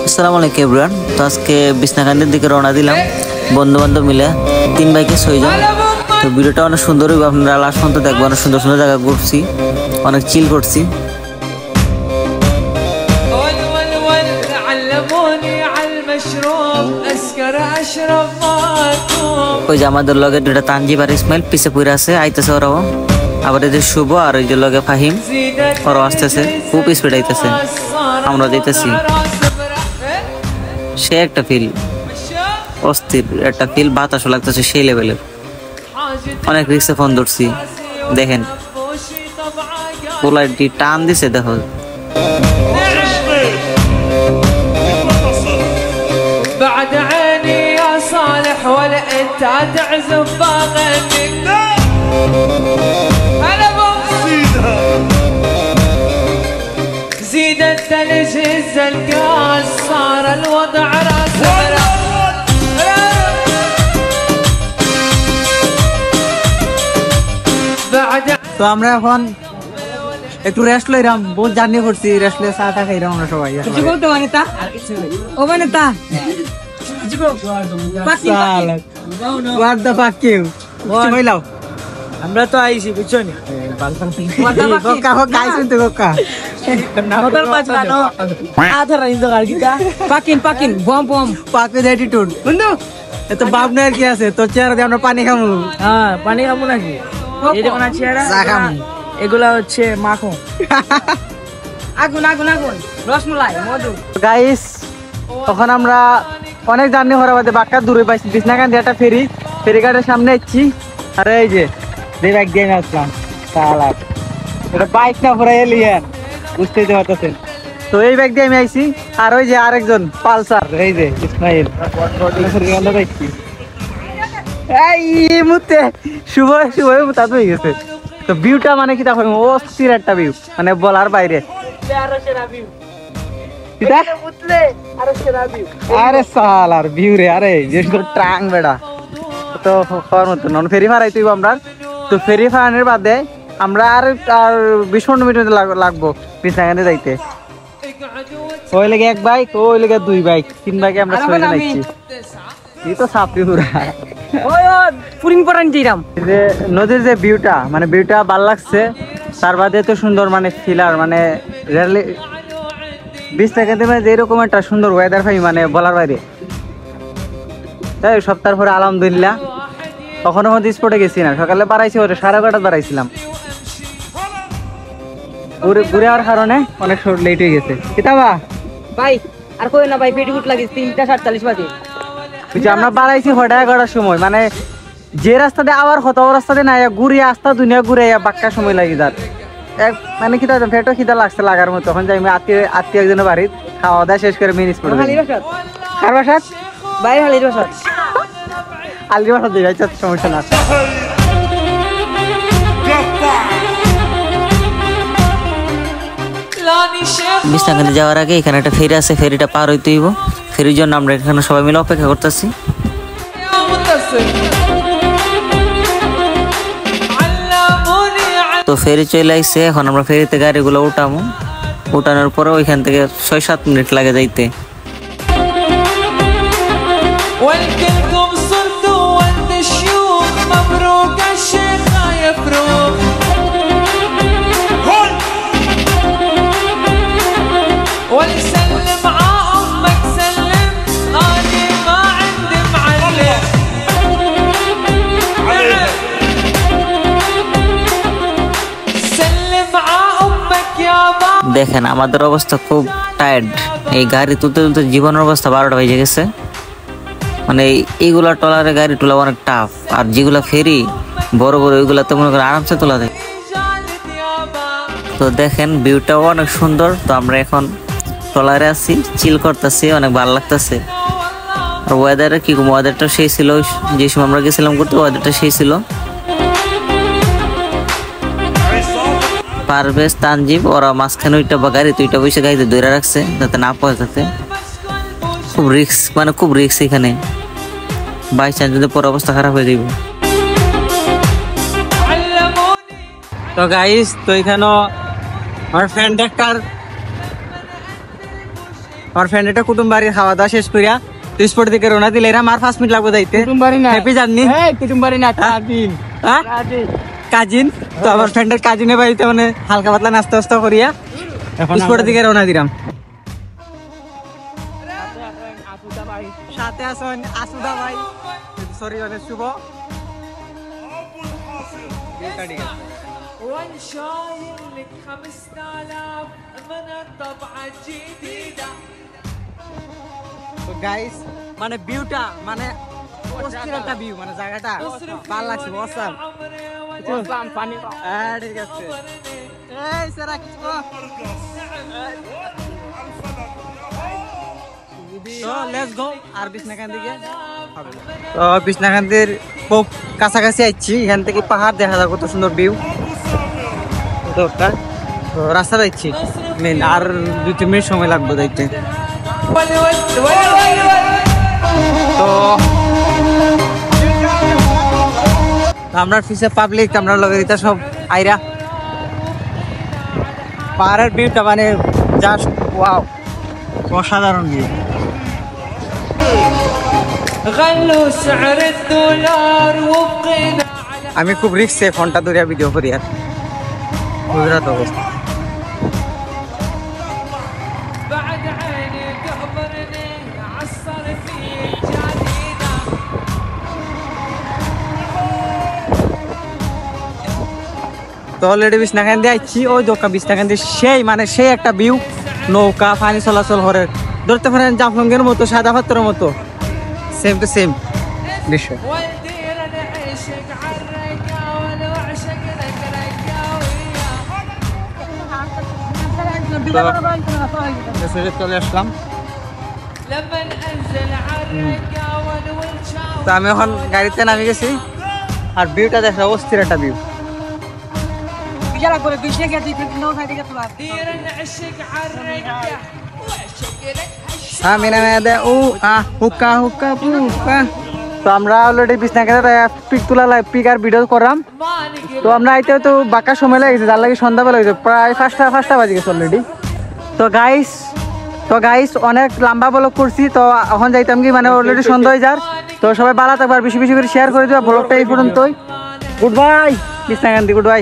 আসসালামু আলাইকুম এভরিওয়ান। তো আজকে বিছনাকান্দির দিকে রওনা দিলাম বন্ধু বান্ধব মিলে 3 বাইকে 6 জন। তো ভিডিওটা অনেক সুন্দর হইবে, আপনারা লাস্ট পর্যন্ত দেখবেন। অনেক সুন্দর সুন্দর জায়গা ঘুরছি, অনেক চিল করছি। ওই যে আমাদের লগে দুটা তানজিব আর ইসমাইল পিছে পড়ে আছে, আইতেছে ওরাও। আবার এই যে শুভ আর ওই যে লগে ফাহিম, ওরাও আসতেছে, খুব স্পিড আইতেছে, আমরা যাইতেছি। সে একটা ফিল, অস্থির একটা ফিল, বাতাসও লাগতেছে সেই লেভেলের। অনেক রিক্সে ফোন ধরছি, দেখেন পোলারটি টান দিছে, দেখো زيد الثلج هز القاس صار الوضع راس তো আমরা এখন একটু রেস্ট লইরাম, বহুত জার্নি করছি, রেস্ট লয়ে চা টা খাইরাম আমরা সবাই। কিছু বলতে মানে তা ও মানে তা কিছু পাকি ওয়াট দা পাকি কিছু কইলাও। আমরা তো আইছি বুঝছো নি, কোকা কোকা আইছেন তো কোকা না হোটেল পাঁচ গানো আধা রাইন তো গাড়িটা পাকিন পাকিন বম বম পাকি অ্যাটিটিউড বন্ধু। এত বাপ না আর কি আছে তোর চেহারা দিয়ে আমরা পানি খামু। হ্যাঁ পানি খামু নাকি? এই দেখুন না চেহারা এগুলা হচ্ছে মাখন, আগুন আগুন আগুন, রসমলাই, মধু। গাইস তখন আমরা অনেক জার্নি করার বাদে বাক্কা দূরে পাইছি, বিছনাকান্দি একটা ফেরিঘাটের সামনে এসেছি। আরে এই যে বাইক দিয়ে আসলাম, এটা বাইক না পুরো এলিয়েন, বুঝতেই পারতেছেন। তো এই বাইক দিয়ে আমি আইছি, আর ওই যে আরেকজন পালসার, এই যে ইসমাইল দেখছি। এই মুহূর্তে শুভ মুতাদ হয়ে গেছে। তো ভিউটা মানে কি দেখো, অস্থির একটা ভিউ, মানে বলার বাইরে। আরে সাল আর ভিউ রে, আরে যে ট্রাং বেড়া তো খাওয়ার মতো নন। ফেরি ফারাই তুই আমরা, তো ফেরি ফারানোর বাদে আমরা আর 20-15 মিনিট লাগবো বিছনাকান্দি যাইতে। ওই লেগে এক বাইক, ওই লেগে 2 বাইক, 3 বাইকে আমরা 6 জন আইছি। এই তো সাপড়ি পুরা নদীর যে ভিউটা, মানে ভিউটা ভাল লাগছে। তার বাদে তো সুন্দর মানে ফিলার, মানে বিছনাকান্দি মানে যেরকম একটা সুন্দর ওয়েদার পাই, মানে বলার বাইরে। তাই সপ্তাহের পরে আলহামদুলিল্লাহ কখনো মধ্যে স্পটে গেছি না। সকালে বাড়াইছি, ওটা 11:30 বাড়াইছিলাম। ঘুরে আওয়ার কারণে অনেক লেট হয়ে গেছে। কিতাবা ভাই আর কই না ভাই, পেটি গুট লাগিস 3:47 বাজে। আমরা বাড়াইছি 11:30 সময়, মানে যে রাস্তা দিয়ে আবার কত রাস্তা দিয়ে না ঘুরে আস্তা দুনিয়া ঘুরে বাক্কা সময় লাগি যার। মানে কি ফেটো খিদা লাগছে লাগার মতো। তখন যাই আত্মীয় একজনের বাড়ির খাওয়া দাওয়া শেষ করে মেন স্পট কার বাসাত বাইরে আলির বাসাত দিয়ে যাই, সমস্যা না। বিছনাকান্দি যাওয়ার আগে এখানে একটা ফেরি আছে, ফেরিটা পার হইতে হইব। ফেরির জন্য আমরা এখানে সবাই মিলে অপেক্ষা করতেছি। তো ফেরি চলে আইছে, এখন আমরা ফেরিতে গাড়িগুলো উঠামো। উঠানোর পরে ওইখান থেকে 6-7 মিনিট লাগে যাইতে। দেখেন আমাদের অবস্থা খুব টায়ার্ড, এই গাড়ি তুলতে তুলতে জীবনের অবস্থা 12টা বেজে গেছে। মানে এইগুলা টলারে গাড়ি তোলা অনেক টাফ, আর যেগুলা ফেরি বড় বড় ওইগুলা তো মনে করেন আরামসে তোলা যায়। তো দেখেন ভিউটাও অনেক সুন্দর। তো আমরা এখন টলারে আছি, চিল করতেছি, অনেক ভালো লাগতেছে। আর ওয়েদারে কি ওয়েদারটা সেই ছিল, যে সময় আমরা গেছিলাম করতে ওয়েদারটা সেই ছিল। পারভেজ তানজিব ওরা মাঝখানে ওইটা বা গাড়ি তুইটা বসে গাড়িতে ধরে রাখছে যাতে না পড়ে, যাতে খুব রিস্ক, মানে খুব রিস্ক এখানে। বাই চান্স যদি পরে অবস্থা খারাপ হয়ে যাবে। তো গাইস, তো এখানে আমার ফ্রেন্ড একটার আমার ফ্রেন্ড এটা কুটুম বাড়ির খাওয়া দাওয়া শেষ করিয়া স্পোর্ট দিকে রওনা দিলে এরা আমার 5 মিনিট লাগবে যাইতে কুটুম বাড়ি না হ্যাপি জার্নি কুটুম বাড়ি না কাজিন কাজিন তো আমার ফ্রেন্ডের কাজিনের বাড়িতে মানে হালকা পাতলা নাস্তা টাস্তা করিয়া স্পোর্টের দিকে রওনা দিলাম সাথে আছেন আসুদা ভাই সরি অনেক শুভ والشايل لك 5000 من الطبعة الجديدة তো গাইস মানে ভিউটা মানে অস্থির একটা ভিউ মানে জায়গাটা ভালো লাগছে অসাম অসাম পানি হ্যাঁ ঠিক আছে এই সারা কিছু তো লেটস গো আর বিছনাকান দিকে তো বিছনাকান্দির খুব কাছাকাছি আইছি এখান থেকে পাহাড় দেখা যায় কত সুন্দর ভিউ তো রাস্তা যাচ্ছি মেন আর 2-3 মিনিট সময় লাগবে যাইতে তো আমরা পিছে পাবলিক আমরা লগে এটা সব আইরা পাহাড়ের ভিউটা মানে জাস্ট ওয়াও অসাধারণ ভিউ غلوا سعر الدولار وبقينا আমি খুব রিস্কে ফোনটা ধরে ভিডিও করি আর গুজরাট অবস্থা بعد عيني تحضرني عصر فيك جادينا তো অলরেডি বিছনাকান দিয়ে আইছি ওই দোকান বিছনাকান দিয়ে সেই মানে সেই একটা ভিউ নৌকা পানি চলাচল করে ধরতে পারেন জাফলঙ্গের মতো সাদা পাথরের মতো সেম টু সেম দৃশ্য ودير انا عشق عالرقا وانا اعشق لك رقاوية চলে আসলাম لما انزل عالرقا وانا والشاوية তো আমি এখন গাড়িতে নামে গেছি আর ভিউটা দেখা অস্থির একটা ভিউ دير انا عشق عالرقا واعشق لك আমি নামে দে ও হুক্কা হুক্কা হুক্কা তো আমরা অলরেডি বিছনাকান্দি পিক তোলা পিক আর ভিডিও করলাম ما نقدر তো আমরা আইতে তো বাঁকা সময় লেগেছে যার লাগে সন্ধ্যাবেলা হয়েছে প্রায় 5টা বাজে গেছে অলরেডি তো গাইস অনেক লম্বা ব্লগ করছি তো এখন যাইতাম কি মানে অলরেডি সন্ধ্যা হয়ে যার তো সবাই ভালো থাকবার বেশি বেশি করে শেয়ার করে দিবা ব্লগটা এই পর্যন্তই good bye Bichanakandi good bye